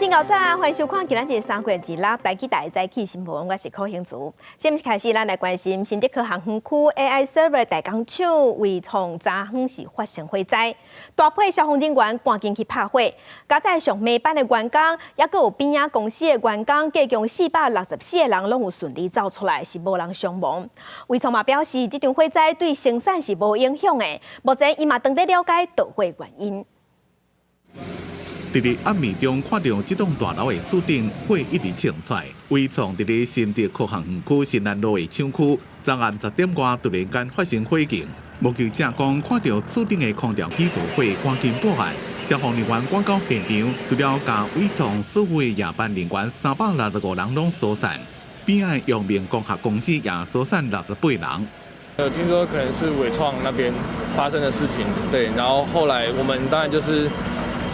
新早早，欢迎收看今仔日3月26台记台早起新闻，我是柯兴竹。先开始，咱来关心新竹科航园区 AI server 大工厂为同昨昏是发生火灾，大批消防人员赶紧去拍火。加在上尾班的员工，也佫有边仔公司的员工，计共464个人拢有顺利走出来，是无人伤亡。卫创嘛表示，这场火灾对生产是无影响的。目前伊嘛正在了解导火原因。 伫咧暗暝中看到这栋大楼的厝顶火一直冲出来，伟创伫咧新竹科航园区新安路的厂区，昨暗10点外突然间发生火警。目击者讲，看到厝顶的空调机导火，赶紧报案。消防人员赶到现场，除了甲伟创所有的夜班人员365人拢疏散，边仔阳明工学公司也疏散68人。听说可能是伟创那边发生的事情，对，然后后来我们当然就是。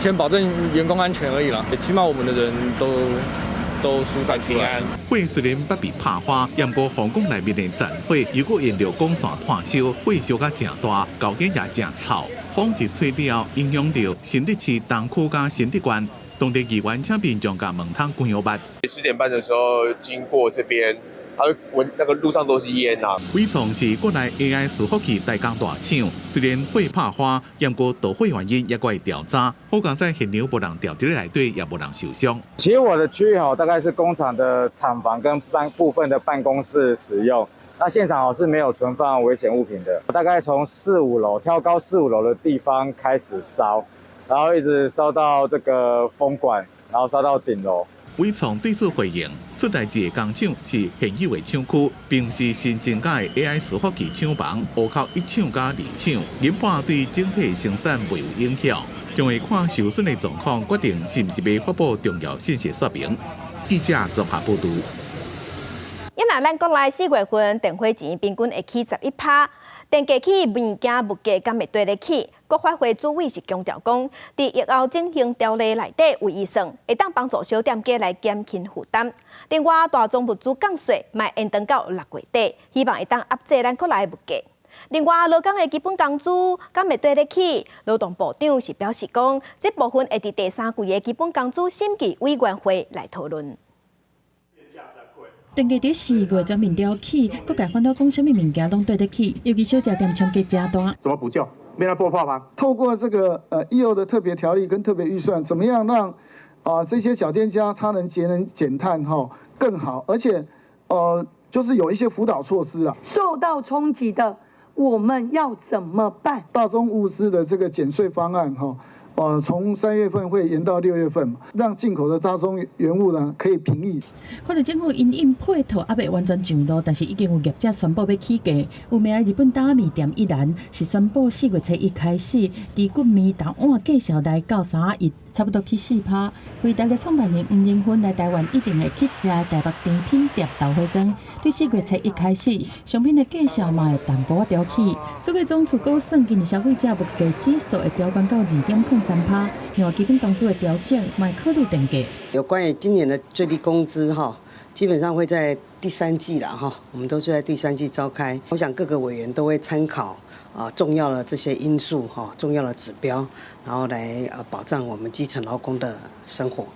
先保证员工安全而已啦，起码我们的人都疏散平安。火虽然不被拍花，不过皇宫内面的残火，如果沿着光线炭烧，火烧甲正大，高间也正臭。风一吹了，影响到新竹市东区甲新竹县，当地议员请民众甲门窗关好捌。10点半的时候经过这边。 他闻那个路上都是烟啊！伟创是国内 AI 伺服器代工大厂，虽然火拍花，不过导火原因也会调查。好在在现场无人掉伫内底，也无人受伤。其实我的区域大概是工厂的厂房跟部分的办公室使用。那现场是没有存放危险物品的。大概从4、5楼挑高4、5楼的地方开始烧，然后一直烧到这个风管，然后烧到顶楼。 伟创对此回应，出代志的工厂是现有的厂区，并是新增加的 AI 伺服器厂房，户口1厂加2厂，研判对整体生产未有影响，将会看受损的状况决定是不是要发布重要信息说明。记者综合报道。因若咱国内4月份电火钱平均会起11%，电价起物件物价敢会对得起？ 国发会主委是强调讲，伫疫后整形条例内底有预算，会当帮助小店家来减轻负担。另外，大宗物资降税嘛延长到6月底，希望会当压制咱国内的物价。另外，劳工的基本工资敢会对得起？劳动部长是表示讲，这部分会伫第3季的基本工资审计委员会来讨论。 电价伫4月全面调起，各界烦恼讲什么物件拢对得起，尤其小食店冲击真大。怎么补救？没来拨炮吗？透过这个EO的特别条例跟特别预算，怎么样让这些小店家他能节能减碳更好，而且就是有一些辅导措施啊。受到冲击的我们要怎么办？大宗物资的这个减税方案从3月份会延到6月份，让进口的大宗原物呢可以平抑。看到政府因应配套还未完全上路，但是已经有业者宣布要起价。有名的日本打面店一兰是宣布4月初1开始，低骨面大碗计小来到3亿，差不多起4%。为大家创办人吴仁芬来台湾一定会去食台北甜品店豆花庄。对4月初1开始，商品的计价嘛会淡薄调起。这个总处估算，今年消费者物价指数会调降到2.03%。另外，基本工资的调整，嘛会考虑电价。有关于今年的最低工资基本上会在第3季啦我们都是在第3季召开。我想各个委员都会参考重要的这些因素重要的指标，然后来保障我们基层劳工的生活。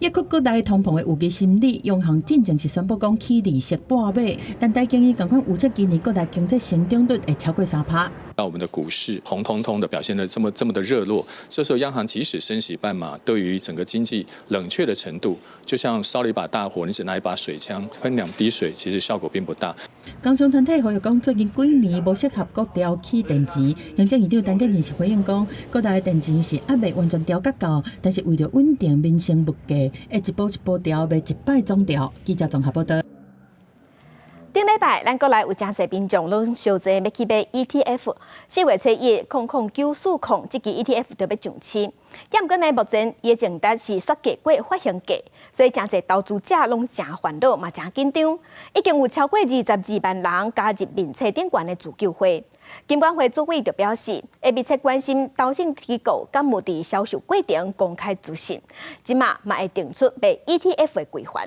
抑国国内通膨的有机心理，央行进前是宣布讲起利息半码，但台经济共款预测今年国内经济成长率会超过3%。那我们的股市红彤彤的表现得这么的热络，这时候央行即使升息半码，对于整个经济冷却的程度，就像烧了一把大火，你只拿一把水枪喷2滴水，其实效果并不大。工商团体呼吁讲，最近几年无适合国调起电池，行政院长陈建仁是回应讲，国内的电池是还未完全调较够，但是为了稳定民生物价，会一步一步调，未一摆总调。记者综合报道。 顶礼拜，咱国内有真侪民众拢小济要去买 ETF。4月初10094这支 ETF 就要上市，也毋过呢，目前伊的净值是刷价过发行价，所以真侪投资者拢真烦恼嘛，真紧张。已经有超过22万人加入民测顶悬的自救会。金管会主委就表示，会密切关心投信机构敢有伫销售过程公开资讯，即马嘛会定出买 ETF 的规范。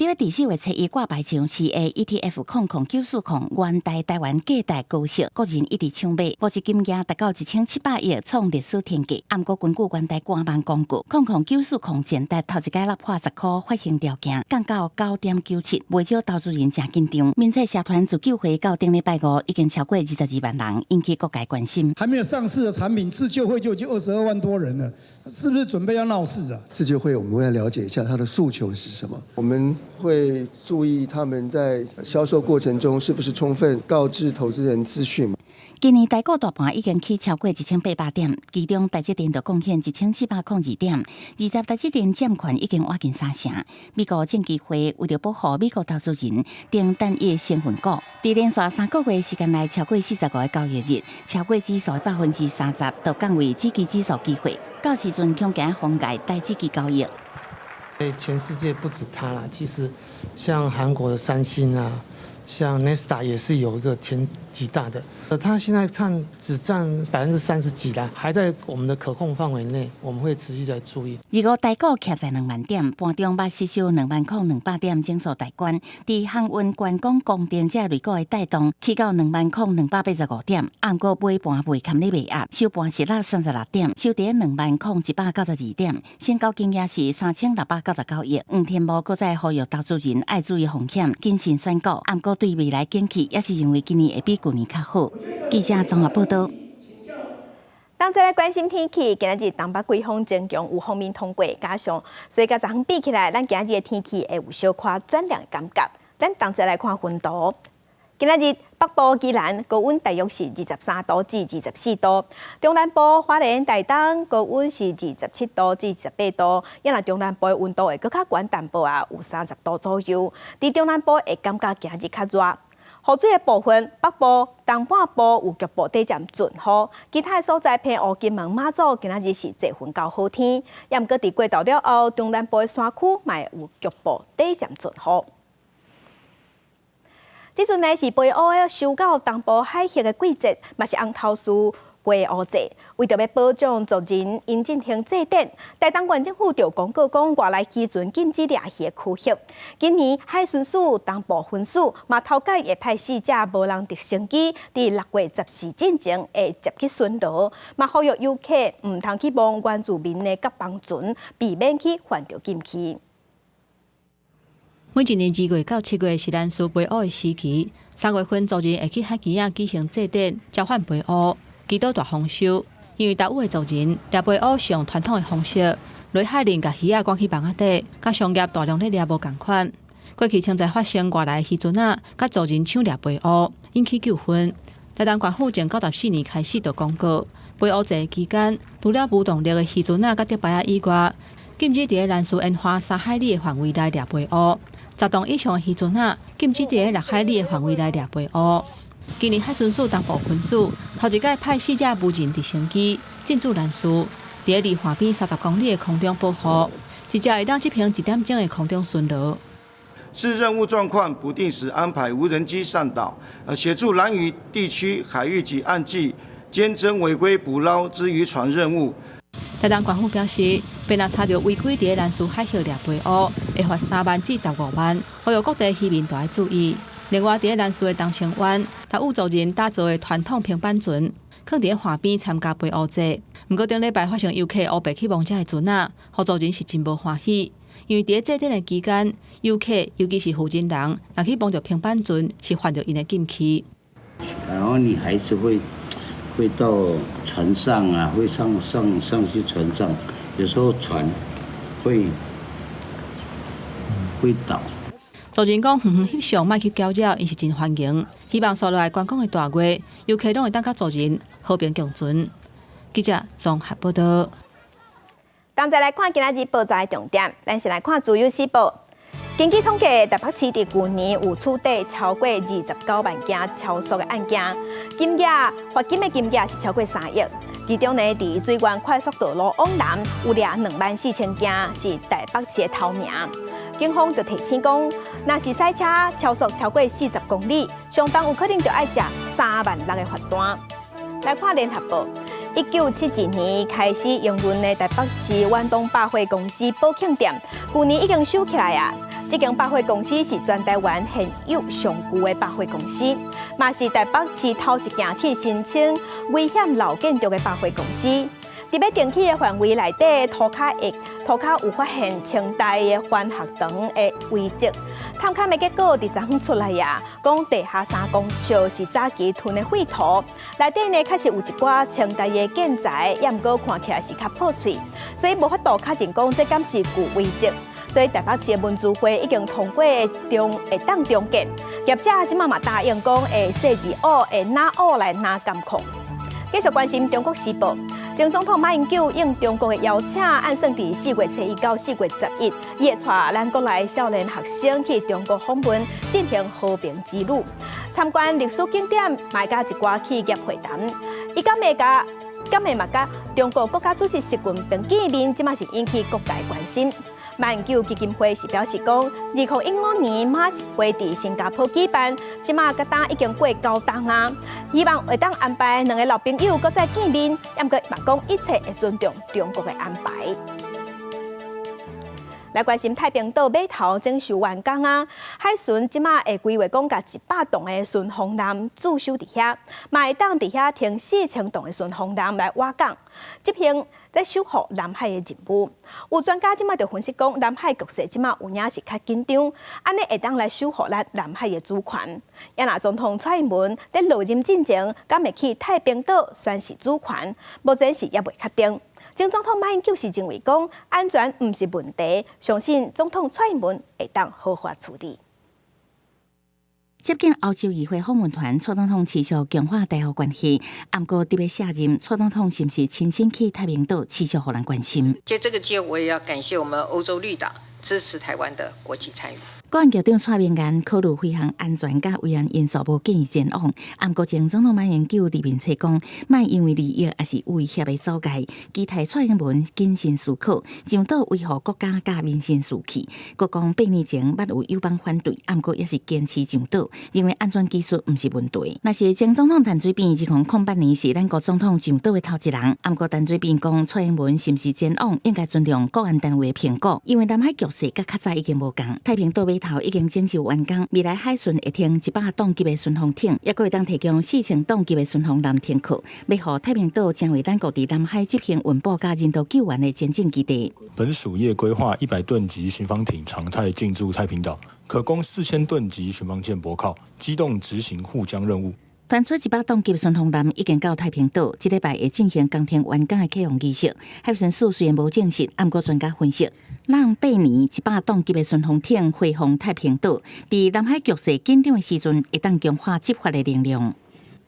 2月14日初一挂牌上市的 ETF 00940元大台湾价值高息，个人一直抢买，募集金额达到1700亿，创历史天价。不过根据元大官网公告，00940前达头一届落破10块发行条件，降到9.97，不少投资人真紧张。民策社团自救会到顶礼拜5已经超过22万人，引起各界关心。还没有上市的产品，自救会就已经22万多人了，是不是准备要闹事啊？自救会我们会了解一下它的诉求是什么，我们会注意他们在销售过程中是不是充分告知投资人资讯。今年台股大盘已经起超过1800点，其中台积电就贡献1402点，20台积电占款已经挖近3成。美国证监会为了保护美国投资人，定单一成分股，在连续3个月时间内超过45个交易日，超过指数的30%，都降为指期指数机会。到时阵恐惊封盖大指期交易。全世界不止它啦，其实像韩国的三星啊。像 Nesta 也是有一个前几大的，它现在只占30%几啦，还在我们的可控范围内，我们会持续在注意。如果台股徛在2万点，盘中把吸收20200点整数大关，伫航运、观光、供电这类股的带动，起到20285点，按过尾盘未堪你未压，收盘是落36点，收伫20192点，成交金额是3699亿。黄天武搁再呼吁投资人爱注意风险，谨慎选股，按过。对未来景气，也是认为今年会比去年较好。记者综合报道。当再来关心天气，今日东北季风增强，有锋面通过，加上所以甲昨昏比起来，咱今日的天气会有小可转凉的感觉。咱当再来看温度。今日北部宜兰高温大约是23度至24度，中南部花莲台东高温是27度至28度，因为中南部的温度会搁较悬淡薄啊，有30度左右。伫中南部会感觉今日较热。雨水的部分，北部、东半部有局部短暂阵雨，其他的所在譬如金门、马祖今日是多云到好天，也毋过伫过昼了后，中南部的山区嘛有局部短暂阵雨。即阵呢是飞乌的收到东部海峡的季节，嘛是红头树飞乌节。为着要保障族人因进行祭典，台东县政府就公告讲，外来渔船禁止掠鱼的区域。今年海巡署、东部分署嘛头届会派4架无人直升机，伫6月14进前会接去巡逻，嘛呼吁游客毋通去摸原住民的甲帮船，避免去犯着禁区。每一年2月到7月是咱苏飞乌的时期，3月份族人会去海基仔举行祭典，召唤飞乌，祈祷大丰收。因为大有的族人掠飞乌是用传统的方式，落海林甲鱼仔赶去网仔底，甲商业大量咧掠无共款。过去曾在发生外来渔船仔甲族人抢掠飞乌，引起纠纷。台东县府从94年开始就公告，飞乌节期间，除了无动力的渔船仔甲竹排仔以外，禁止伫南苏烟花3海里的范围内掠飞乌。10栋以上的渔船仔禁止伫6海里的范围内掠飞乌。今年海巡署东部分署头一届派4架无人直升机进驻南苏，伫离海边30公里的空中保护，一架会当执行1点钟的空中巡逻。视任务状况，不定时安排无人机上岛，协助兰屿地区海域及岸际监侦违规捕捞之渔船任务。台东县府表示，若查到违规伫南苏海峡掠飞乌，会罚3万至15万，呼吁各地渔民大爱注意。另外，伫南苏的东清湾，大有族人打造的传统平板船，放伫海边参加飞乌节。不过，顶礼拜发生游客乌白去摸这个船仔，互族人是真无欢喜。因为伫祭典的期间，游客尤其是附近人，若去摸着平板船，是犯着因的禁区。然后你还是会到船上啊，会上去船上，有时候船会倒。族人讲，远翕相莫去搅扰，因是真欢迎。希望接落来观光的大月，游客拢会当甲族人和平共存。记者综合报道。当再来看今日报纸的重点，咱先来看自由时报。根据统计，台北市伫去年有处理超过29万件超速的案件，罚金的金额是超过3亿。其中呢，伫水源快速道路往南有掠24000件，是台北市的头名。警方就提醒讲，若是赛车超速超过40公里，相当有可能就要吃3万6的罚单。来看联合报，1972年开始营运的台北市远东百货公司宝庆店，去年已经收起来啊。这间百货公司是全台湾现有上旧的百货公司，嘛是台北市头一件去申请危险老建筑的百货公司。伫要登记的范围内底，涂骹有发现清代的翻学堂的遗迹。探勘的结果伫昨昏出来呀，讲地下3公尺是早期囤的废土，内底呢确实有一寡清代的建材，也毋过看起来是较破碎，所以无法度确认讲这敢是旧遗迹。所以台北市的文资会已经通过会当中建，业者即马嘛答应讲会设置会拿屋来拿监控。继续关心中国时报。前总统马英九应中国的邀请，按算伫4月7日到4月11，伊会带咱国内少年学生去中国访问，进行和平之旅，参观历史景点，卖甲一寡企业会谈。伊敢会嘛甲中国国家主席习近平见面，即马是引起各界关心。马英九基金会是表示讲，2015年马会伫新加坡举办，即马甲当已经过9冬啊，希望会当安排2个老朋友搁再见面，也毋过嘛讲一切会尊重中国的安排。来关心太平岛码头整修完工啊，海巡即马会规划讲甲100栋的巡防舰驻守伫遐，嘛会当伫遐停4000栋的巡防舰来挖港，这片在守护南海的任务。有专家即马就分析讲，南海局势即马有影是较紧张，安尼会当来守护咱南海的主权。也若总统蔡英文在落任进前，敢会去太平岛宣示主权，目前是也未确定。前总统马英九是认为讲安全毋是问题，相信总统蔡英文会当好好处理。接近欧洲议会访问团，蔡总统持续强化台澳关系。不过特别下任，蔡总统是不是亲身去太平岛，持续互人关心？借这个机会，我也要感谢我们欧洲绿党支持台湾的国际参与。国安局长蔡明言考虑飞行安全甲危险因素，无建议前往。不过前总统马英九立面册讲，莫因为利益也是威胁的阻碍，期待蔡英文谨慎思考，上岛维护国家甲民生士气。国讲8年前捌有友邦反对，不过也是坚持上岛，认为安全技术毋是问题。那是前总统陈水扁2008年是咱国总统上岛的头一人。不过陈水扁讲，蔡英文是毋是前往，应该尊重国安单位的评估，因为南海局势甲较早已经无共，太平岛头已经整修完工，未来海巡会停100吨级的巡防艇，也会当提供4000吨级的巡防舰停靠，要让太平岛成为咱国伫南海执行运补甲人道救援的前进基地。本属业规划100吨级巡防艇常态进驻太平岛，可供4000吨级巡防舰泊靠，机动执行护江任务。传出100吨级巡防舰已经到太平岛，这礼拜会进行工程完工的启用仪式。海巡署虽然无证实，不过专家分析，让8年100吨级的巡防艇回防太平岛，在南海局势紧张的时阵，会当强化执法的力量。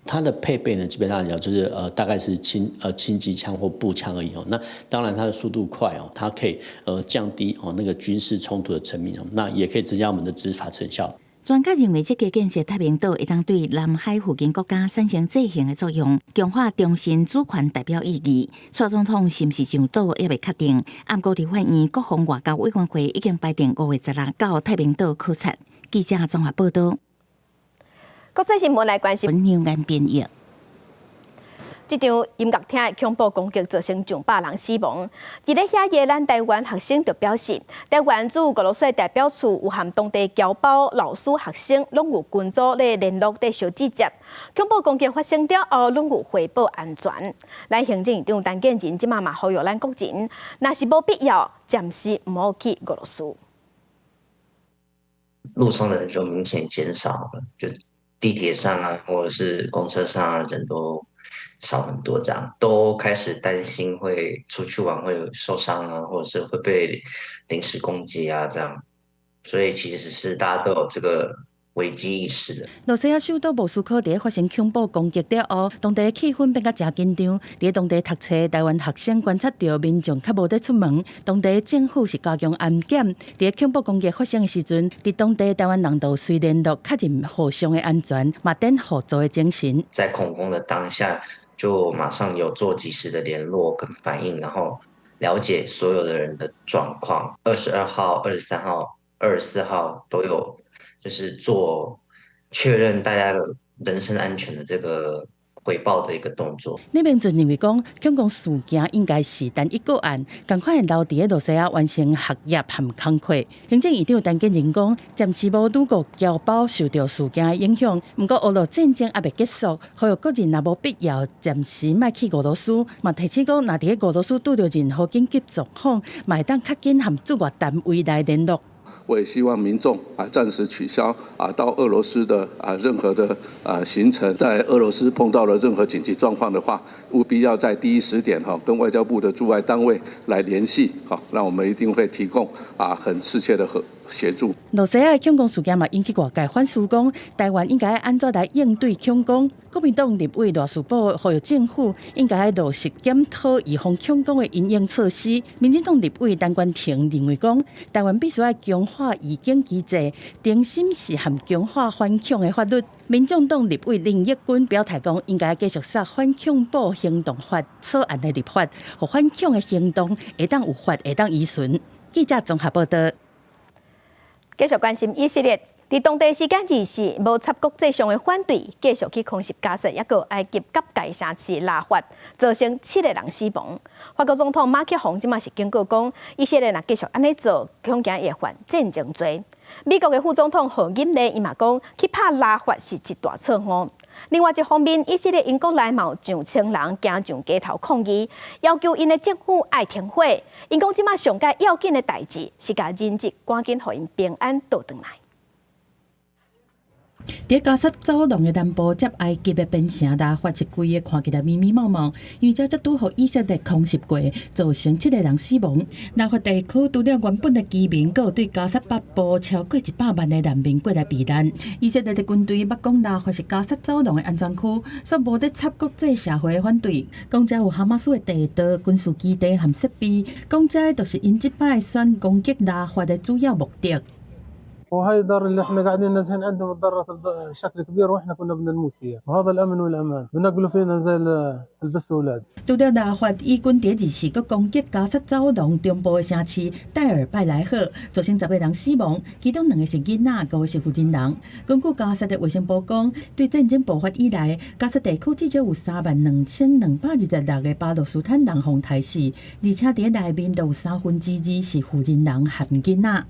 它的配备呢，基本上来讲就是大概是轻机枪或步枪而已哦。那当然它的速度快哦，它可以降低那个军事冲突的层面哦，那也可以增加我们的执法成效。专家认为，这个建设太平岛会当对南海附近国家产生制衡的作用，强化中心主权代表意义。蔡总统是不是上岛也未确定，不过伫法院国防外交委员会已经排定5月16日到太平岛考察。记者综合报道。国际新闻来关心。牛眼编译。这场音乐厅的恐怖攻击造成上百人死亡。伫咧遐个咱台湾学生就表示，台湾驻俄罗斯代表处有和当地侨胞、老师、学生拢有群组咧联络咧小指接。恐怖攻击发生了后，拢有汇报安全。咱行政院长陈建仁即马嘛呼吁咱国人，若是无必要，暂时唔好去俄罗斯。路上的人就明显减少了，就地铁上啊，或者是公车上啊，人都少很多，这样都开始担心会出去玩会受伤啊，或者是会被临时攻击啊，这样，所以其实是大家都有这个危机意识的。罗西亚首都莫斯科伫发生恐怖攻击了后，当地气氛变甲真紧张。伫当地读册的台湾学生观察到民众较无得出门，当地政府是加强安检。伫恐怖攻击发生的时阵，伫当地台湾人都随联络确认互相的安全，嘛展合作的精神。在恐慌的当下，就马上有做及时的联络跟反应，然后了解所有的人的状况。22号、23号、24号都有。就是做确认大家的人身安全的这个回报的一个动作。李明俊认为讲，恐攻事件应该是单一个案，赶快留伫个罗西亚完成学业和工课。行政院长陈建仁讲，暂时无拄过侨胞受到事件的影响，不过俄罗战争还未结束，呼吁个人若无必要，暂时莫去俄罗斯。嘛提醒讲，若伫个俄罗斯拄着任何紧急状况，嘛会当较紧和驻外单位来联络。我也希望民众暂时取消到俄罗斯的任何的行程，在俄罗斯碰到了任何紧急状况的话，务必要在第一时点跟外交部的驻外单位来联系，那我们一定会提供很适切的协助。罗西亚的恐攻事件嘛引起外界反思，讲台湾应该安怎来应对恐攻？国民党立委罗斯宝呼吁政府应该落实检讨预防恐攻的因应措施。民进党立委陈冠廷认为讲，台湾必须要强化预警机制，定审视和强化反恐的法律。民众党立委林奕君表态讲，应该继续杀反恐怖行动法草案的立法，和反恐的行动会当有法会当依循。记者综合报道。继续关心以色列，在当地时间24，无插国际上的反对，继续去空袭加沙，也个埃及甲盖城市拉法，造成7个人死亡。法国总统马克宏即马是警告讲，以色列若继续安尼做，恐惊会犯战争罪。美国的副总统贺锦丽伊嘛讲，去拍拉法是一大错误。另外一方面，以色列英国内嘛有上千人行上街头抗议，要求因的政府爱停火。因讲即马上界要紧的代志是甲人质赶紧互因平安倒转来。在加沙走廊的南部接埃及的边城拉法，一规个看起来密密麻麻，因为这拄互以色列空袭过，造成7个人死亡。拉法地区除了原本的居民，还有对加沙北部超过100万的难民过来避难。以色列的军队捌讲拉法是加沙走廊的安全区，所以无得插国际社会的反对。讲这有哈马斯的地道、军事基地和设备，讲这就是因即摆选攻击拉法的主要目的。وهي الدار اللي احنا قاعدين نزهن عندهم تضررت بشكل كبير واحنا كنا بدنا نموت فيها وهذا الامن والامان بنقلوا فينا زي البس اولاد 除了拉法，以军第24个攻击加沙走廊中部的城市戴尔拜莱赫，造成10个人死亡，其中2个是囡仔，5个是负责人。根据加沙的卫生部讲，对战争爆发以来，加沙地区至少有32226个巴勒斯坦人被杀死，而且伫内面都有2/3是负责人和囡仔。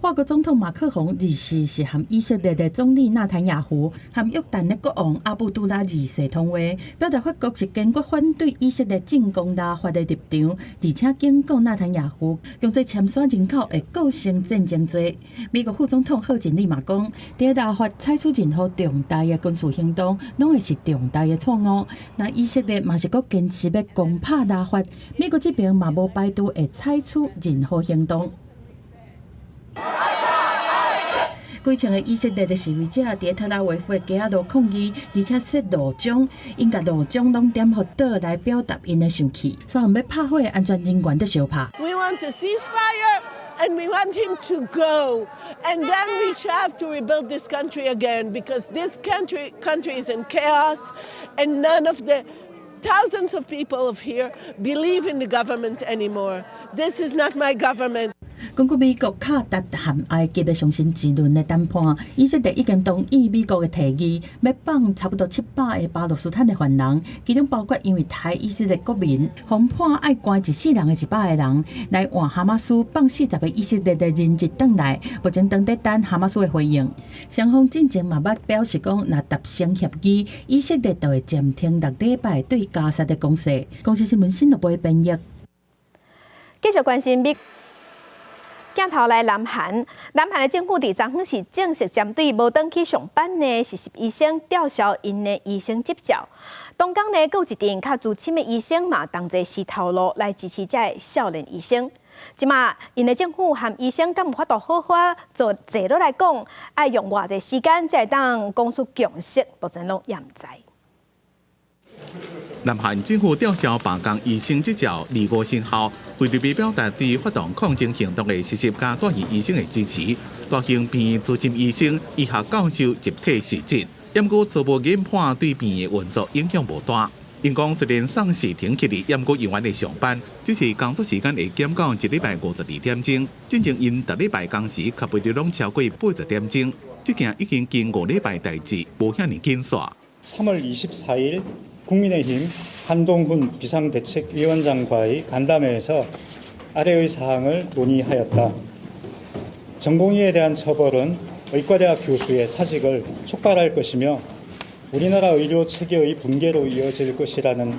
法国总统马克宏24是和以色列的总理纳坦雅胡和约旦的国王阿卜杜拉2世通话，表达法国是坚决反对以色列进攻拉法的立场，而且警告纳坦雅胡，强制签刷人口会构成战争罪。美国副总统贺锦丽嘛讲，在拉法采取任何重大的军事行动，拢会是重大的错误。那以色列嘛是阁坚持要攻打拉法，美国这边嘛无排除会采取任何行动。几千个以色列的示威者伫特拉维夫的街仔路抗议，而且设路障，因甲路障拢点互倒来表达因的生气。所以要拍火的安全人员在相拍。We want a ceasefire, and we want him to go, and then we have to rebuild this country again because this country is in chaos, and none of the thousands of people of here believe in the government anymore. This is not my government. 根据美国卡达和埃及的双边之论的谈判，以色列已经同意美国的提议，要放差不多700个巴勒斯坦的犯人，其中包括因为台以色列国民，红判爱关14人的100个人，来换哈马斯放40个以色列的人质转来，目前等待等哈马斯的回应。双方进前嘛捌表示讲，若达成协议，以色列就会暂停6礼拜对加沙的攻势。公司新闻新闻部编译。继续关心美。镜头来南韩的政府伫昨昏是正式针对无登去上班的实习医生吊销因的医生执照。东港呢，还有一阵较资深的医生嘛，同齐是头路来支持这的少年医生。即马因的政府和医生敢有法度好好做坐落来讲，爱用偌济时间才会当讲出共识，目前拢也毋知。南韩政府吊销罢工医生执照离无生效，为着表达对发动抗争行动的实习加大医医生的支持，大型病院资深医生、医学教授集体示警。验过初步研判对病院运作影响无大。因讲虽然丧事停起嚟，验过医院的上班，只是工作时间会减到1礼拜52点钟，进前因逐礼拜工时较袂着拢超过80点钟。这件已经经5礼拜代志，无遐尼紧煞。 3월 24일 국민의힘 한동훈 비상대책위원장과의 간담회에서 아래의 사항을 논의하였다. 전공의에 대한 처벌은 의과대학 교수의 사직을 촉발할 것이며 우리나라 의료 체계의 붕괴로 이어질 것이라는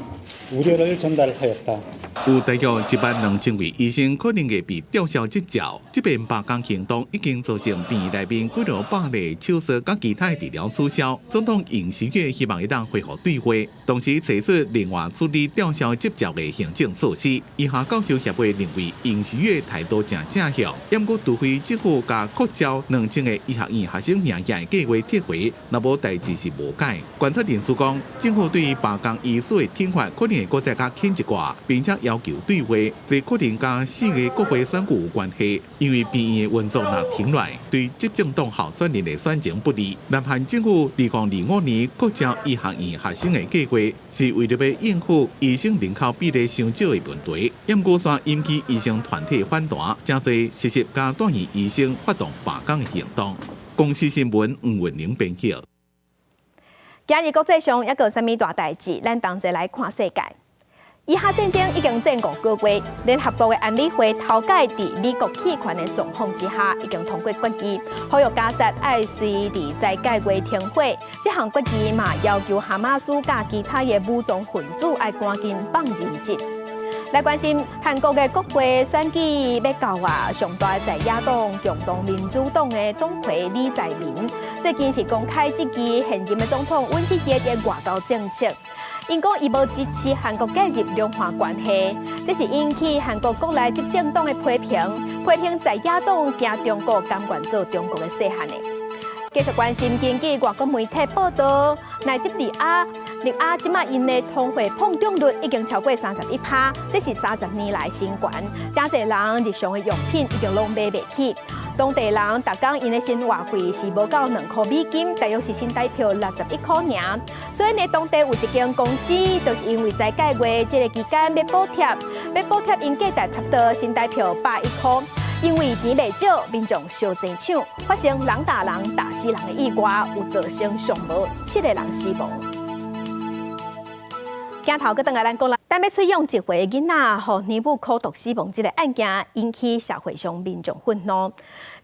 우려를 전달하였다. 有大约12000位医生可能会被吊销执照。这边罢工行动已经造成病院内面几多百例手术和其他治疗取消。总统尹锡悦希望一旦恢复对话，同时提出另外处理吊销执照的行政措施。医学教授协会认为尹锡悦态度正正向，不过除非政府把扩招2000个医学院学生名额的计划撤回，若无代志是无解。观察人士讲，政府对于罢工医师的听法可能会再加轻一挂，并且要求对话，这可能跟4个国会选举有关系。因为病院的运作若停乱，对执政党候选人的选情不利。南韩政府2025年扩招医学院学生的计划，是为了要应付医生人口比例上少的问题。不过，却引起医生团体反弹，真侪实习加短期医生发动罢工的行动。公司新闻黄文玲编辑。今日国际上还有啥物大代志？咱同齐来看世界。以下战争已经战5个月，联合国的安理会头届伫美国弃权的状况之下，已经通过决议，呼吁加沙要随时在解月停火。这项决议嘛，要求哈马斯甲其他的武装分子要赶紧放人质。来关心韩国的国会选举要到啊，上大在野党共同民主党的总裁李在明，最近是公开支持现任的总统尹锡悦的外交政策。因讲伊无支持韩国介入两岸关系，这是引起韩国国内执政党的批评在野党惊中国甘愿做中国的细汉的。继续关心根据外国媒体报道，奈及利亚即马因的通货膨胀率已经超过31%，这是30年来新高。真侪人日常的用品已经拢买袂起。当地人逐工因的生活费是无到2块美金，大约是新台币61块尔。所以呢，当地有一间公司，就是因为在解月这个期间要补贴因价值差不多新台币101块。因为钱袂少，民众烧钱抢，发生人打人、打死人的意外，有造成上无7个人死亡。镜头搁转来咱讲啦，咱要取用一回囡仔互年母苦毒死亡这个案件，引起社会上民众愤怒。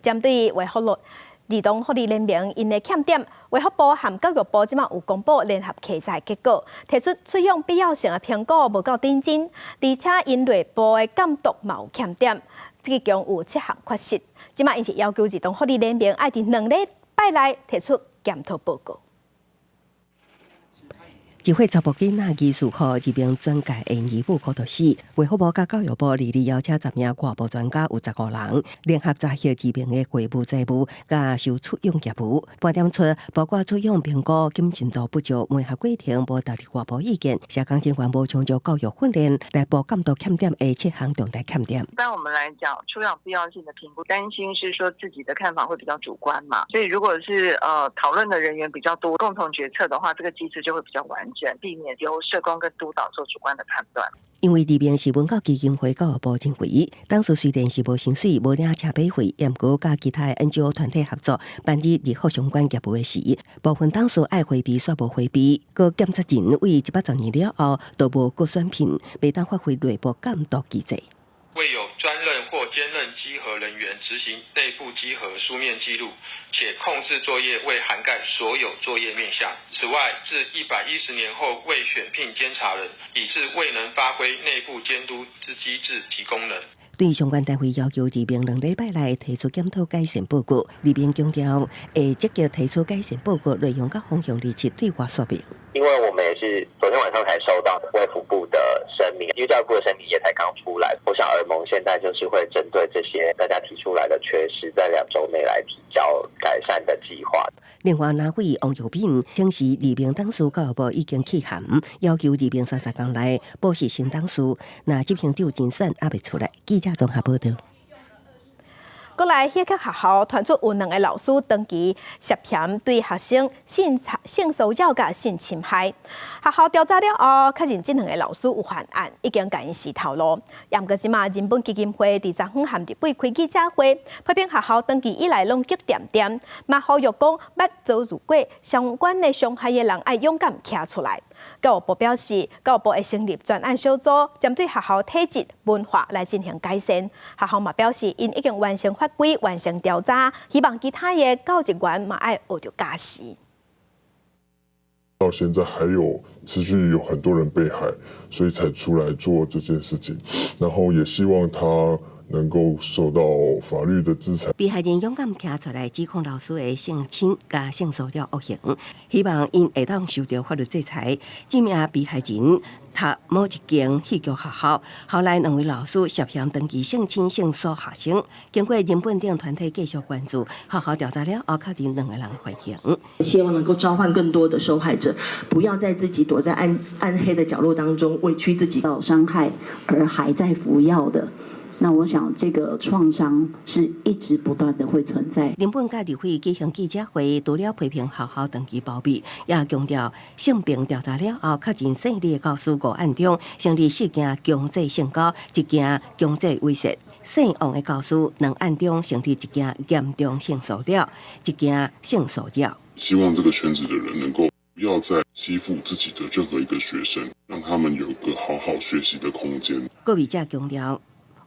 针对维护儿童福利联盟因的欠点，卫福部和教育部即马有公布联合稽查结果，提出取用必要性的评估无够认真，而且因内部的监督嘛有欠点。一共有7项缺失，即马因是要求儿童福利联盟要伫2礼拜内提出检讨报告。一岁查甫囡仔疑似互入名转介的儿母苦毒死，卫福部甲教育部联邀请10名外部专家有15人，联合查核入名的会务债务，甲受取用业务，盘点出包括取用评估进程度不足、媒合过程无达到外部意见、社工人员无充足教育训练、内部监督欠点的7项重大欠点。一般我们来讲，出养必要性的评估，担心是说自己的看法会比较主观嘛，所以如果是讨论的人员比较多，共同决策的话，这个机制就会比较完整，避免由社工跟督导做主观的判断。因为里面是文教基金会教育部认为，当时虽然是无薪水、无领车马费，也毋过甲其他的 NGO 团体合作办理日后相关业务的时，部分当时爱回避却无回避，各检察人为112年了后，都无各选品，未当发挥内部监督机制。未有专任或兼任稽核人员执行内部稽核书面记录，且控制作业未涵盖所有作业面向。此外，自110年后未选聘监察人，以致未能发挥内部监督之机制及功能。对相关单位要求入名2礼拜内提出检讨改善报告，入名强调会积极提出改善报告内容甲方向日期对外说明。因为我们也是昨天晚上才收到卫福部的声明，因为教育部的声明也才刚出来，我想儿盟现在就是会针对这些大家提出来的缺失，在2周内来提交改善的计划。另外，南委王友斌证实，入名董事教育部已经起函，要求入名30天内补实新董事。那执行长人选还未出来，记者综合报道。过来迄个学校传出有2个老师长期涉嫌对学生性骚扰甲性侵害。学校调查了后，确认这2个老师有犯案，已经甲因示头路。也毋过即马人本基金会伫昨昏含日北开记者会，批评学校长期以来拢急点点，嘛呼吁讲，捌遭遇过相关的伤害的人爱勇敢站出来。教育部表示，教育部会成立专案小组，针对学校体制、文化来进行改善。学校嘛表示，因已经完成法规、完成调查，希望其他的教职员嘛爱学着加实。到现在还有持续有很多人被害，所以才出来做这件事情。然后也希望他能够受到法律的制裁。被害人勇敢站出来指控老师的性侵加性骚扰恶行，希望因会当受到法律制裁。这名被害人读某一间戏剧学校，后来2位老师涉嫌长期性侵性骚学生。经过人本等团体继续关注，学校调查了后，确定2个人犯刑。希望能够召唤更多的受害者，不要再自己躲在暗黑的角落当中委屈自己，有伤害而还在服药的。那我想，这个创伤是一直不断的会存在。林本甲立委举行记者会，除了批评学校长期包庇，也强调性平调查了后，确认胜利教师5案中，成立4件强制性交，1件强制猥亵。姓王的教师2案中，成立1件严重性骚扰，1件性骚扰。希望这个圈子的人能够不要再欺负自己的任何一个学生，让他们有个好好学习的空间。国语者强调。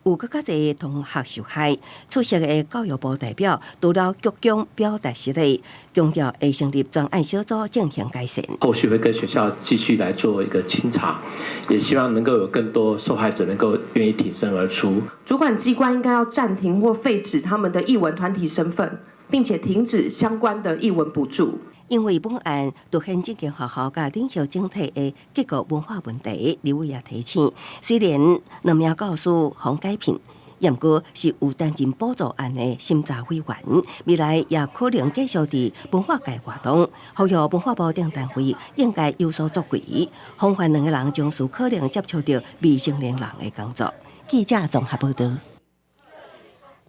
有更加侪同学受害，出席的教育部代表除了鞠躬表达失礼，强调会成立专案小组进行改善。后续会跟学校继续来做一个清查，也希望能够有更多受害者能够愿意挺身而出。主管机关应该要暂停或废止他们的艺文团体身份，并且停止相关的艺文补助。因为本案凸显这间学校甲领袖整体的结构文化问题，立委也提醒，虽然2名教师方改聘，不过是有担任补助案的审查委员，未来也可能继续伫文化界活动。呼吁文化部等单位应该有所作为，防范2个人将有可能接触到未成年人的工作。记者综合报道。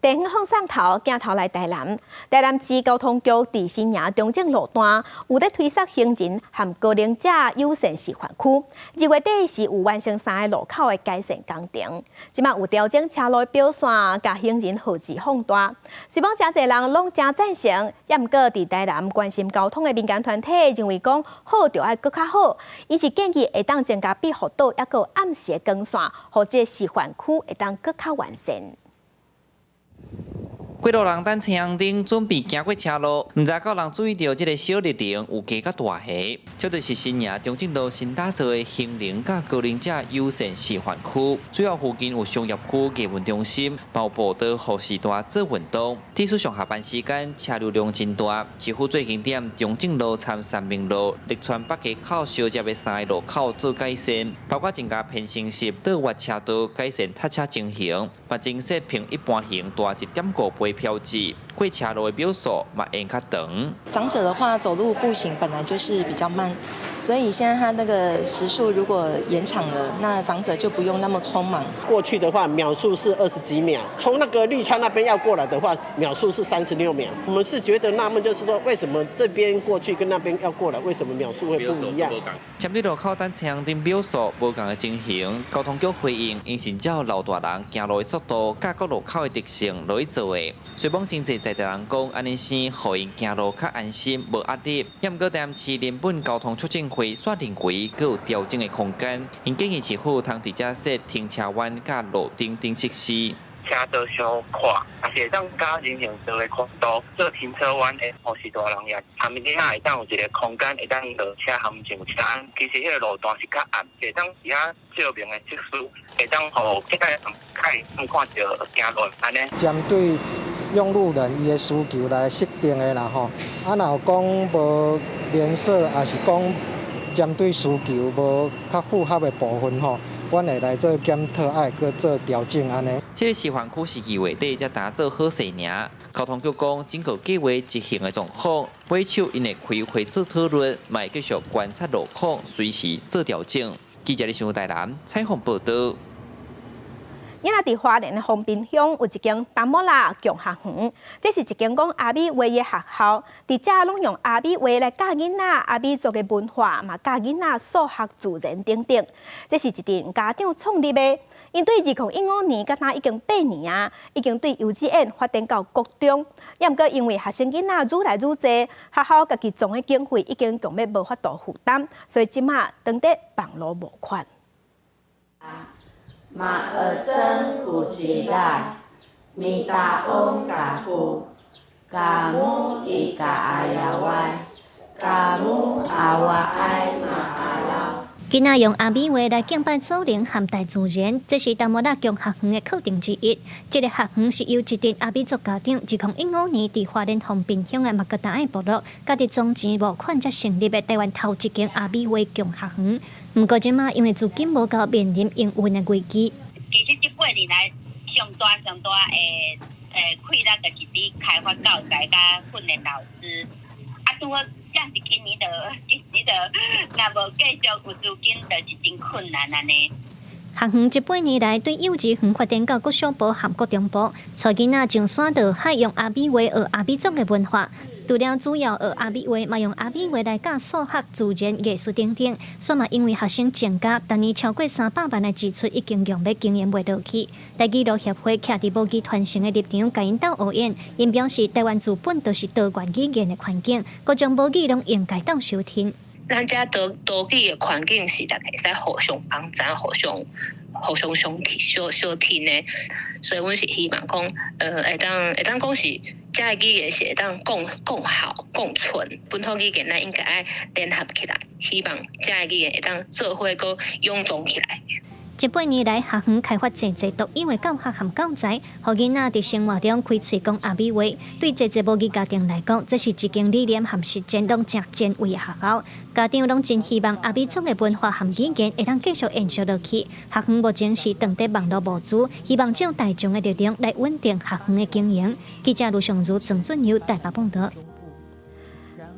地方向上头，镜头来台南。台南市交通局伫新营中正路段有在推设行人和高龄者优先示范区。2月底是有完成3个路口的改善工程，即马有调整车路标线，甲行人号志放大。虽讲真侪人拢真赞成，也毋过伫台南关心交通的民间团体认为讲好就要搁较好，伊是建议会当增加庇护岛，抑个暗时的光线，或者示范区会当搁较完善。过路人等车行顶准备行过车路，唔知有人注意到这个小绿灯有加较大下，这就是新营中正路新打造的行人甲高龄者优先示范区。主要附近有商业区、艺文中心、包步道、护士站做运动。特殊上下班时间车流量真大，几乎最经典中正路参三明路、立川北街口小接的3个路口做改善，包括增加偏行式倒滑车道，改善踏车情形，嘛增设平一般行大1.5倍标志。过车路的秒数嘛延较长。长者的话，走路步行本来就是比较慢，所以现在他那个时速如果延长了，那长者就不用那么匆忙。过去的话，秒数是20几秒，从那个绿川那边要过来的话，秒数是36秒。我们是觉得纳闷，就是说为什么这边过去跟那边要过来，为什么秒数会不一样？针对路口等车行顶秒数无同的情形，交通局回应，因是照老大人行路的速度，甲各路口的特性来做的。虽讲真济在地人讲，安尼先互因行路较安心，无压力。也毋过台南市人本交通促进会却认为，佫有调整的空间。因建议市府通伫遮设停车弯甲路灯等设施。车道小宽，也是当加人行道的宽度，做停车弯的护士大人也，下面底下会当有一个空间，会当落车含上车。其实迄个路段是较暗，会当伫遐照明的设施，会当互其他人较看到行路安尼。针对用路人伊的需求来设定的啦吼，啊，若有讲无连锁，也是讲针对需求无较符合的部分吼。阮会来做检讨，爱去做调整安尼。这个示范区是2月底才打造好势尔。交通局讲，经过计划执行的状况，尾手因会开会做讨论，嘛会继续观察路况，随时做调整。记者李上台南采访报道。因仔伫花莲的丰滨乡有一间达摩拉共学园，这是一间讲阿美话的学校，伫遮拢用阿美话来教囡仔阿美族的文化，嘛教囡仔数学、自然等等。这是一阵家长创立的，因对2015年甲若已经8年啊，已经对幼稚园发展到国中。也毋过因为学生囡仔愈来愈多，学校家己种的经费已经强要无法度负担，所以即马当地网络募款。马尔真古吉来，米达翁嘎布，嘎姆伊嘎阿亚歪，嘎姆阿瓦埃马阿拉。囡仔用阿美话来敬拜祖灵和大自然，这是达摩拉共学园的课程之一。这个学园是由一群阿美族家长2015年伫花莲丰滨乡的马格达爱部落，家己总钱募款才成立的台湾头一间阿美话共学园。不过，即马因为资金无够，面临营运的危机。其实这8年来，上大的困难就是伫开发教材甲训练老师。拄好，这是今年若无继续有资金，就是真困难安尼。学园这8年来，对幼稚园发展到国小部和国中部，带囡仔上山下海，用阿美话学阿美族的文化。除了主要学阿美话，嘛用阿美话来教数学、自然、艺术等等。所以嘛，因为学生增加，单年超过300万的支出，已经用要经营袂落去。台语路协会徛伫无期传承的立场，甲因斗学演。因表示，台湾自本就是多元语言的环境，各种母语拢应该当收听。咱遮多语的环境是大家会使互相帮助、互相相听的，所以阮是希望讲，会当讲是遮个语言是会当共好、共存，本土语言咱应该爱联合起来，希望遮个语言会当做伙个臃肿起来。这8年来，学园开发侪独有的教学和教材，互囡仔伫生活中开喙讲阿美话。对侪母语家庭来讲，这是一间理念和实践拢正前卫的学校。家长拢真希望阿美族的文化和语言会当继续延续落去。学园目前是当地网络募资，希望将大众的力量来稳定学园的经营。记者卢尚如、郑俊佑台北报道。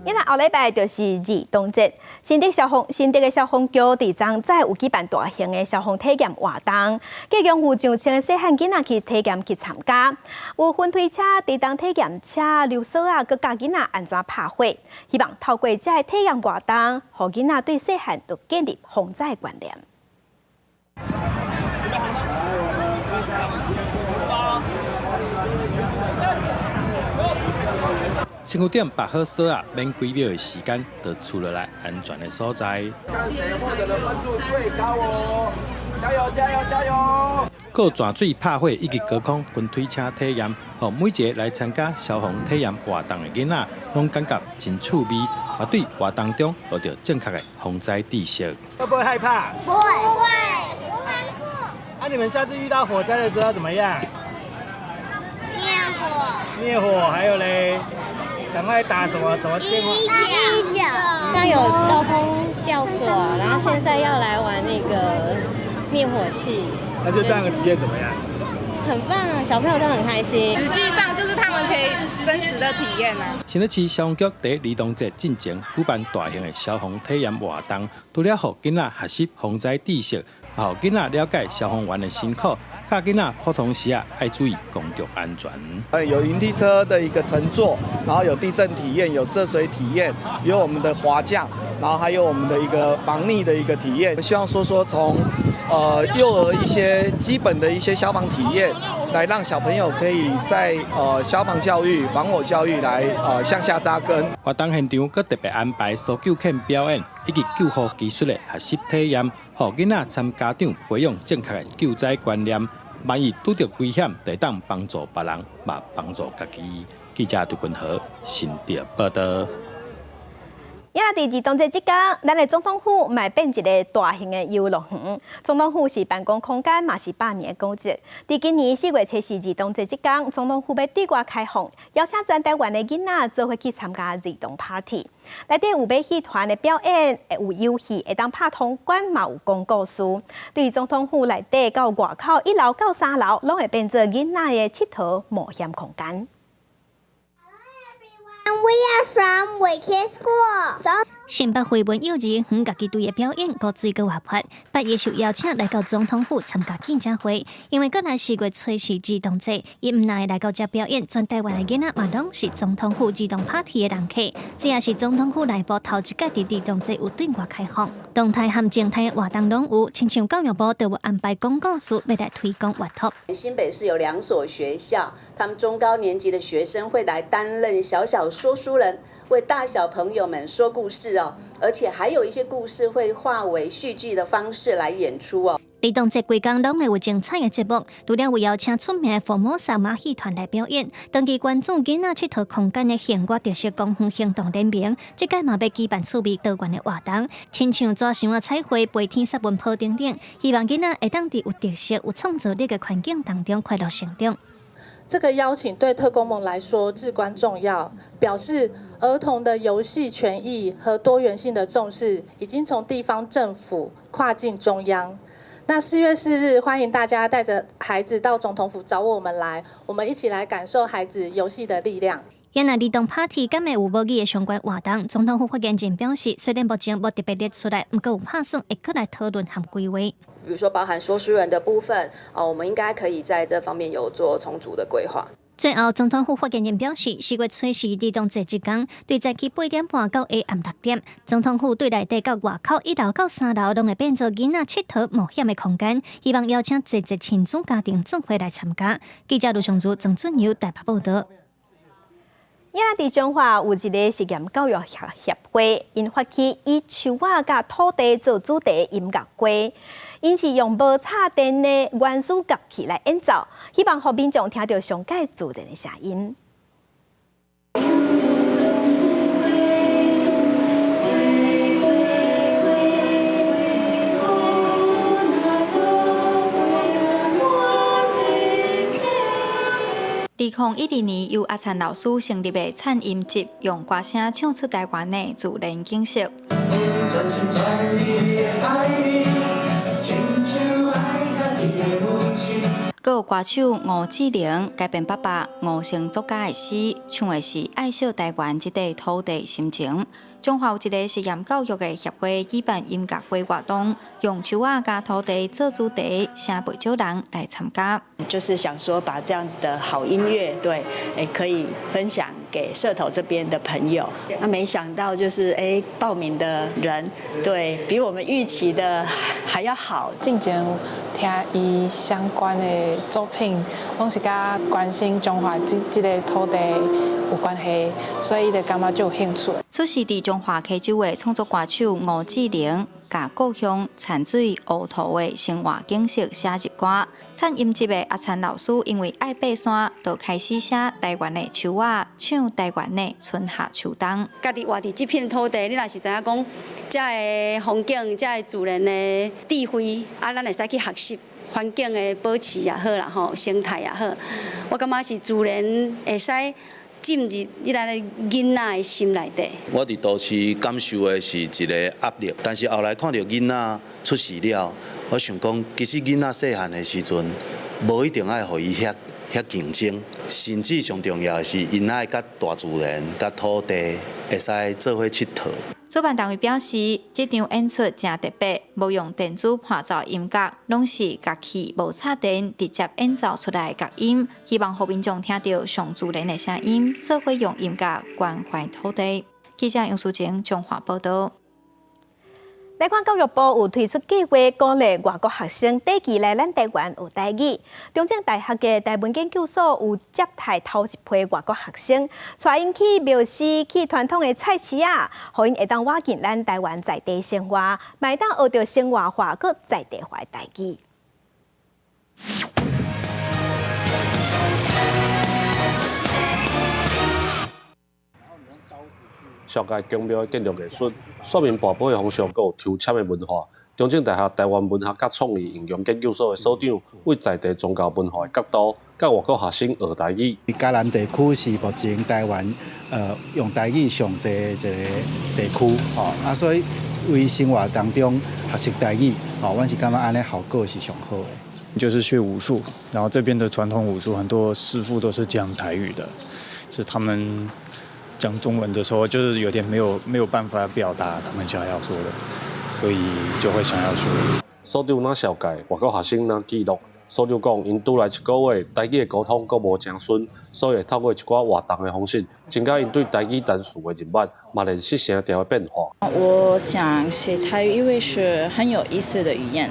因为后礼拜就是儿童节，新竹的消防局伫昨再有举办大型的消防体验活动，计用有上千个细汉囡仔去体验去参加，有分推车、地动体验车、溜索啊，佮教囡仔安怎拍火，希望透过这体验活动，互囡仔对细汉就建立防灾观念。身躯点绑好绳啊，免几秒的时间，就出落来安全的所在。获得的分数最高哦！加油加油加油！各泉水拍火以及高空分推车体验，让每一个来参加消防体验活动的囡仔，拢感觉真趣味，也对活动中学到正确的防灾知识。会不会害怕？不会，我玩过。那你们下次遇到火灾的时候要怎么样？灭火，还有嘞。赶快打什么电话？119。刚有高空吊索，然后现在要来玩那个灭火器。那就这样的体验怎么样？很棒啊，小朋友都很开心。实际上就是他们可以真实的体验啊。新竹市消防局在儿童节进前举办大型的消防体验活动，除了让囡仔学习防灾知识，也让囡仔了解消防员的辛苦。教囡仔普通时啊，爱注意公共安全。有云梯车的一个乘坐，然后有地震体验，有涉水体验，有我们的滑降，然后还有我们的一个防溺的一个体验。希望说从幼儿一些基本的一些消防体验，来让小朋友可以在消防教育、防火教育来向下扎根。活动现场佮特别安排搜救犬表演以及救护技术的学习体验。让囡仔参家长培养正确的救灾观念，万一拄到危险，就当帮助别人，嘛帮助家己。记者杜君和新竹报道。因为伫儿童节即天，咱的总统府卖变一个大型的游乐园。总统府是办公空间，嘛是100年的古迹。伫今年4月7日儿童节即天，总统府要对外开放，邀请全台湾的囡仔做伙去参加儿童 party。内底有马戏团的表演，有游戏，会当拍通关，嘛有讲故事。对总统府内底到外口1楼到3楼，拢会变做囡仔的佚佗冒险空间。We are from Wicked School. 新北绘本幼儿园家己队的表演个水果活泼，8月受邀请来到总统府参加记者会。因为过来4月初是儿童节，伊唔能来到这表演，全台湾的囡仔嘛拢是总统府儿童 party 的人客。这也是总统府内部头一届伫儿童节有对外开放，动态和静态活动拢有，亲像教育部都有安排广告书要来推广活动。新北市有2所学校，他们中高年级的学生会来担任小小说书人。为大小朋友们说故事哦，而且还有一些故事会化为戏剧的方式来演出哦。儿童节规工拢会有精彩的节目，除了有邀请出名的福摩萨马戏团来表演，长期关注囡仔佚佗空间的县国特色公园行动联名，这届嘛要举办趣味多元的活动，亲像纸箱啊、彩绘、飞天撒文泡等等，希望囡仔会当伫有特色、有创造力的环境当中快乐成长。这个邀请对特工盟来说至关重要，表示儿童的游戏权益和多元性的重视已经从地方政府跨进中央。那4月4日，欢迎大家带着孩子到总统府找我们来，我们一起来感受孩子游戏的力量。因为儿童 party 敢会有无语的相关活动，总统府发言人表示，虽然目前无特别列出来，不过有打算会再来讨论和规划。比如说包含说书人的部分，我们应该可以在这方面有做充足的规划。最后，总统府发言人表示，4月初是儿童节一天，对早起8点半到下暗6点，总统府对内底到外口1楼到3楼，拢会变做囡仔佚佗冒险的空间，希望邀请侪亲子家庭总会来参加。记者卢尚珠、郑俊友台北报道。伫中华有一个实验教育协会，因发起以树仔甲土地做主题音乐会，因是用无插电的原始乐器来演奏，希望互民众听到上界自然的声音。2012年，由阿灿老师成立的灿音节，用歌声唱出台湾的自然景色。还有歌手吴志玲改编爸爸吴姓作家的诗，唱的是爱惜台湾这块土地心情。中华有一个实验教育的协会举办音乐会活动，用树仔加土地做主题，请不少人来参加。就是想说把这样子的好音乐，对，可以分享给社头这边的朋友。那没想到就是报名的人，对比我们预期的还要好。进前听伊相关的作品，拢是甲关心中华这个土地有关系，所以就感觉就有兴趣。出世伫中华溪州的创作歌手吴志玲，甲故乡产水乌土的生活景色写入歌。灿音节的阿灿老师因为爱爬山，就开始写台湾的树仔，唱台湾的春夏秋冬。家己活伫这片土地，你若是知影讲，这个风景、这个自然的智慧，咱会使去学习。环境的保持也好啦，生态也好，我感觉是自然会使进入你咱的囡仔的心内底。我伫都市感受的是一个压力，但是后来看到囡仔出世了，我想讲，其实囡仔细汉的时阵，无一定爱互伊遐竞争，甚至上重要的是，因爱甲大自然、甲土地会使做伙佚佗。主办单位表示，这场演出真特别，无用电子伴奏音乐，拢是乐器无插电直接演奏出来的乐音，希望互民众听到上自然的声音，做伙用音乐关怀土地。记者杨淑晴中华报道。来看教育部有推出计划，鼓励外国学生短期来咱台湾学台语。中正大学的台文研究所有接待头一批外国学生，带因去庙寺、去传统的菜市啊，互因会当挖进咱台湾在地生活，卖当学到生活化、佮在地化的台语。上届强调的建筑艺术、说明跋扈的方式，佮有抽签的文化。中正大学台湾文学甲创意应用研究所的所长，为在地宗教文化的角度，甲外国学生学台语。嘉南地区是目前台湾用台语上侪一个地区，所以为生活当中学习台语，阮是感觉安尼效果是上好的。就是学武术，然后这边的传统武术很多师傅都是讲台语的，是他们讲中文的时候，就是有点没有办法表达他们想要说的，所以就会想要说。所长哪了解外国学生哪记录？所长讲，因拄来1个月，台语的沟通阁无诚顺，所以会透过一寡活动的方式，增加因对台语单词的认识，嘛练习声调的变化。我想学台语，因为是很有意思的语言。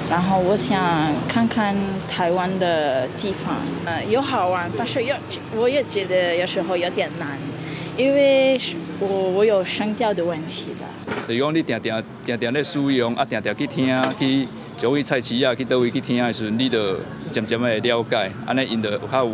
然后我想看看台湾的地方，有好玩，但是我也觉得有时候有点难，因为我有声调的问题的。就是讲你定咧使用，定去听去。就位菜市啊，去倒位去听的时阵，你就渐渐的了解，安尼因就较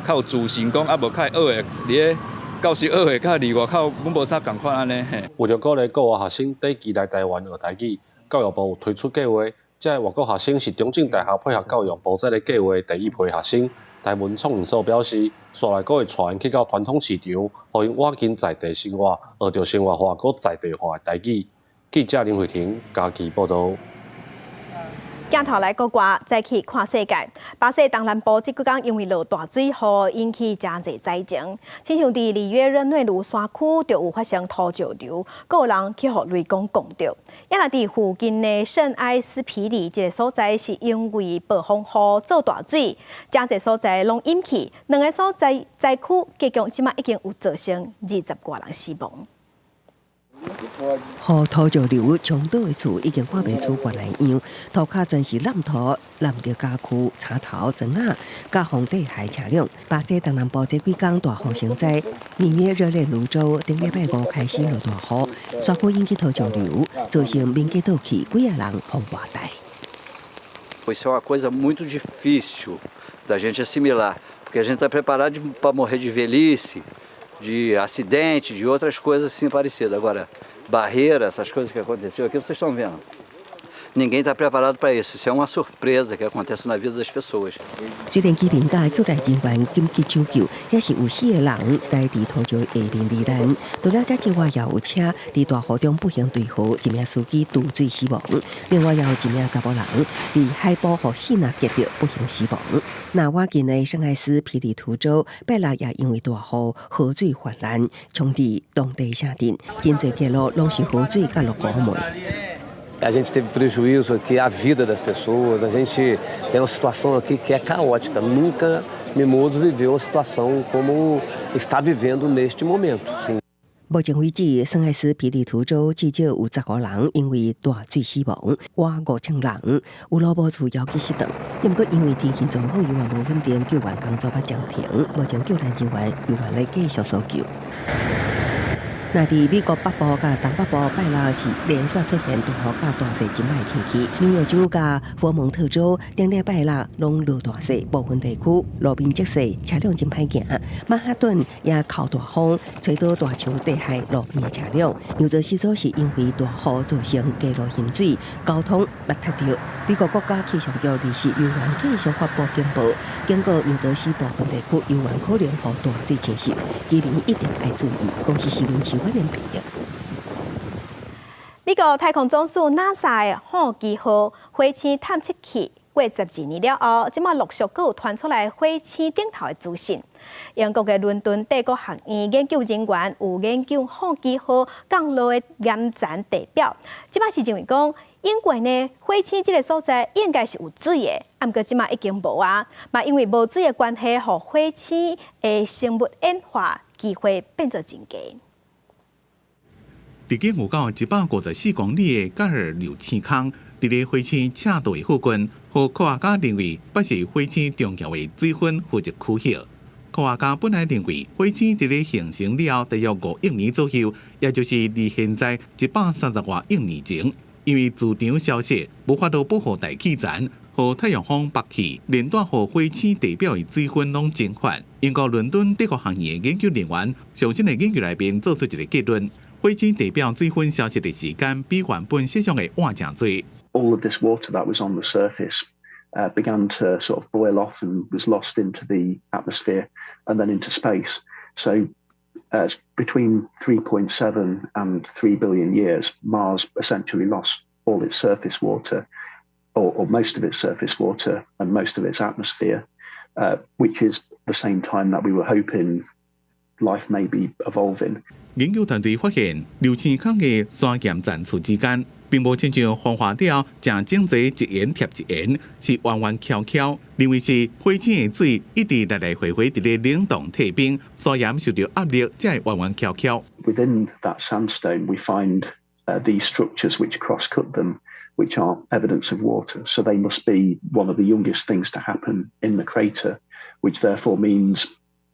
有自信讲，无较会学的，伫咧教室学的，较离外口阮无啥共款安尼嘿。为了鼓励国外学生短期来台湾学台语，教育部有推出计划，这外国学生是中正大学配合教育部这个计划第一批学生。台文创研所表示，煞来阁会带因去到传统市场，互因挖紧在地生活，学着生活化阁在地化的台语。记者林慧婷家己报道。镜头来国外，再去看世界。巴西东南部这几天因为落大水雨，引起真侪灾情。亲像伫里约热内卢山区，就有发生土石流，阁有人去互雷公攻着。也若伫附近的圣埃斯皮里这个所在，是因为暴风雨造大水，真侪所在拢淹去。2个所在灾区，计共即马已经有造成20多人死亡。雨土石流冲倒的厝已经看袂出原来样，涂骹全是烂土，淋着家具、插头、砖仔，甲房底还车辆。巴西东南部这几天大雨成灾，里约热内卢州顶礼拜5开始落大雨，山区引起土石流，造成民家倒去，几啊人往外带。Isso é uma coisa muito difícil da gente assimilar, porque a gente está preparado para morrer de velhice, de acidente, de outras coisas assim parecidas. Agora, barreira, essas coisas que aconteceu aqui, vocês estão vendo. Ninguém está preparado para isso. Isso é uma surpresa que acontece na vida das pessoas. 虽然居民甲救援人员紧急抢救，也是有4个人待伫土石下面罹难。除了这之外，也有车伫大雨中不幸坠河，一名司机渡水死亡。另外，也有一名查某人伫海保护线那跌着不幸死亡。那我近的圣埃斯皮里图州拜六也因为大雨，河水泛滥，冲伫当地城镇，真侪街路拢是河水甲落古梅。A gente teve prejuízo aqui à vida das pessoas, a gente tem uma situação aqui que é caótica. Nunca Mimoso viveu uma situação como está vivendo neste momento. Sim. 目前为止，圣埃斯皮里图州至少有15人因为大水死亡，活5000人有路无厝要去失踪。不过因为天气状况有无稳定，救援工作要暂停。目前救援人员由原来继续搜救。那伫美国北部甲东北部拜六是连续出现大雨甲大雪真歹天气，纽约州甲佛蒙特州顶礼拜六拢落大雪，部分地区路面积雪，车辆真歹行。曼哈顿也靠大风，吹倒大树地害路边的车辆。纽泽西州是因为大雨造成街路淹水，交通落塌着。美国国家气象局临时邮员继续发布警报，警告纽泽西部分地区邮员可能遭大水侵袭，居民一定要注意。公司新闻市。美国太空总署 NASA 的火箭号火星探测器过12年了后，即马陆续阁有传出来火星顶头的资讯。英国的伦敦帝国学院研究人员有研究火箭号降落的岩层地表，即马是认为讲，因为呢火星这个所在应该是有水的，不过即马已经无啊，嘛因为无水的关系，互火星的生物演化机会变作真低。直径有到154公里的盖尔硫气坑，伫咧火星赤道的附近，互科学家认为不是火星重要的水分或者区域。科学家本来认为火星伫咧形成了后大约5亿年左右，也就是离现在130多亿年前，因为磁场消失，无法度保护大气层，和太阳风北去，连带互火星地表的水分拢蒸发。英国伦敦帝国学院的研究人员上新的研究内面做出一个结论。火星地表水分消失的时间比原本设想的晚真多。All of this water that was on the surface began to sort of boil off and was lost into the atmosphere and then into space. So between 3.7 and 3 billion years, Mars essentially lost all its surface water, or most of its surface water and most of its atmosphere, which is the same time that we were hoping life may be evolving. 研究团队发现，硫青坑嘅山岩残处之间，并无亲像风化了正整齐一沿贴一沿，是弯弯翘翘。认为是火星的水一直来来回回伫咧冷冻退冰，山岩受到压力才会弯弯翘翘。Within that sandstone, we find these structures which cross-cut them, which are evidence of water. So they must be one of the youngest things to happen in the crater, which therefore means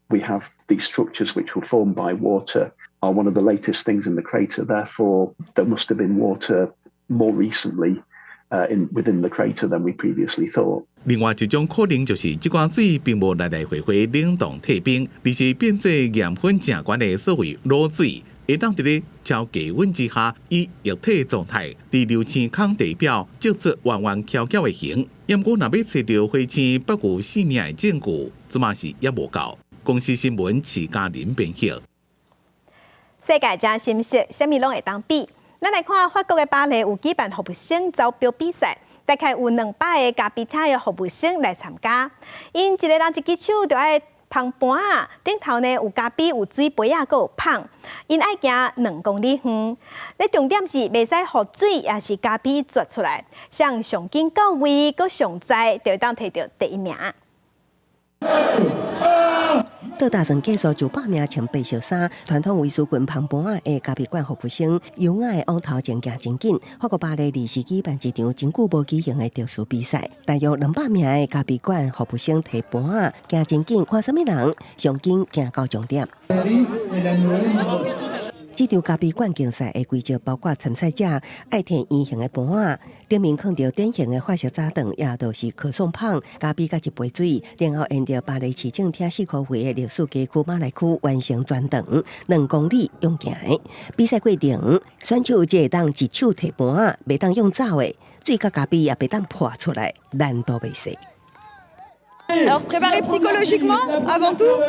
we have these structures which were formed by water are one of the latest things in the crater. Therefore, there must have been water more recently within the crater than we previously thought. 另外一种可能就是这款水并无来来回回冷冻退冰，而是变做盐分正悬的所谓裸水，会当伫咧超低温之下以液体状态，伫硫青坑地表织出弯弯翘翘的形。不过，若要找到火星不具生命的证据，即嘛是也无够。公司新闻徐嘉玲编辑。世界真新式，啥物拢会当比。咱来看法国的巴黎有举办服务生招标比赛，大概有200个咖啡厅的服务生来参加。因一个人一只手就爱捧盘啊，顶头呢有咖啡、有水杯啊，佮有捧。因爱行2公里远。咧重点是袂使互水也是咖啡做出来，像上紧到位，佮上在，就会当摕到第1名。到大神计数900名穿白色衫、传统卫视裙捧盘仔的咖啡馆服务生，优雅的往头前行真紧。法国巴黎临时举办一场真久无举行的特殊比赛，大约200名的咖啡馆服务生提盘仔行真紧，看什么人上紧行到终点。这场咖啡馆竞赛的规则包括参赛者爱摕圆形的盘仔，顶面放着典型的化学早顿，也就是可颂棒、咖啡甲一杯水，然后沿着巴黎市政厅4区位的历史街区马来区完成全长2公里用行的。比赛过程，选手只会当一手提盘仔，袂当用走的，水甲咖啡也袂当泼出来，难度袂小。Alors préparer psychologiquement avant tout.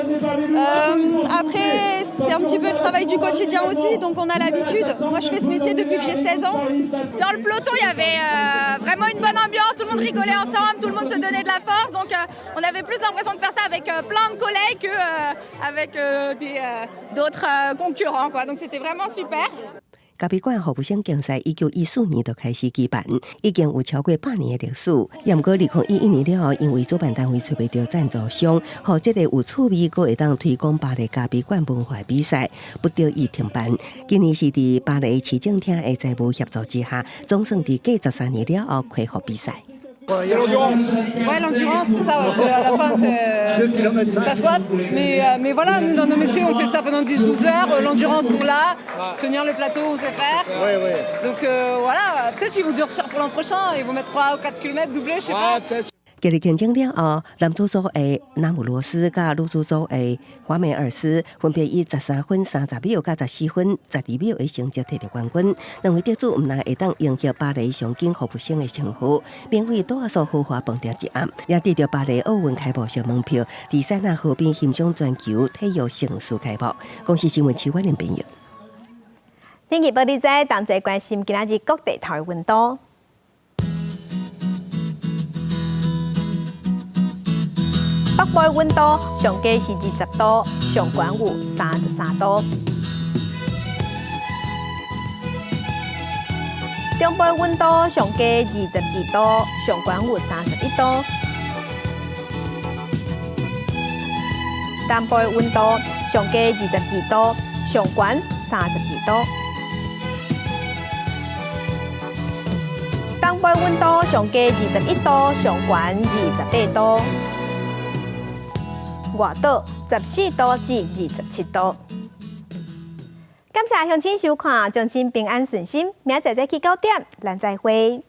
Après c'est un petit peu le travail du quotidien aussi, donc on a l'habitude. Moi je fais ce métier depuis que j'ai 16 ans. Dans le peloton il y avait vraiment une bonne ambiance, tout le monde rigolait ensemble, tout le monde se donnait de la force, donc on avait plus l'impression de faire ça avec plein de collègues qu'avec d'autres concurrents, quoi. Donc c'était vraiment super. 咖啡馆服务生竞赛1914年就开始举办，已经有超过100年的历史。不过2011年了后，因为主办单位找不到赞助商，和这个有趣味阁会当推广巴黎咖啡馆文化比赛，不得已停办。今年是伫巴黎市政厅的财务协助之下，总算伫过13年了后恢复比赛。C'est l'endurance. Ouais, l'endurance, c'est ça. Ouais, à la fin, t'as soif. Mais voilà, nous, dans nos métiers, on fait ça pendant 10-12 heures. L'endurance, on l'a. Tenir le plateau, on sait faire. Donc voilà, peut-être qu'ils vont durcir pour l'an prochain. Ils vont mettre 3 ou 4 km doublés, je sais pas. 今日竞争了后，男主组的纳姆罗斯甲女主组的华美尔斯分别以13分、30秒甲14分、12秒的成绩摕到冠军。两位得主毋但会当赢得巴黎上紧服务生的称呼，免费大数豪华饭店一暗，也得到巴黎奥运开幕式门票。第三那河边欣赏全球体育盛事开幕。公司新闻徐婉玲编译。天气报你知，同齐关心今仔日各地头的温度。北部的温度上低是20度，上悬有33度；中部的温度上低22度，上悬有31度；南部的温度上低22度，上悬32度；东部的温度上低21度，上悬28度。外岛14度至27度。感谢乡亲收看，将亲平安顺心，明仔载去9点，咱再会。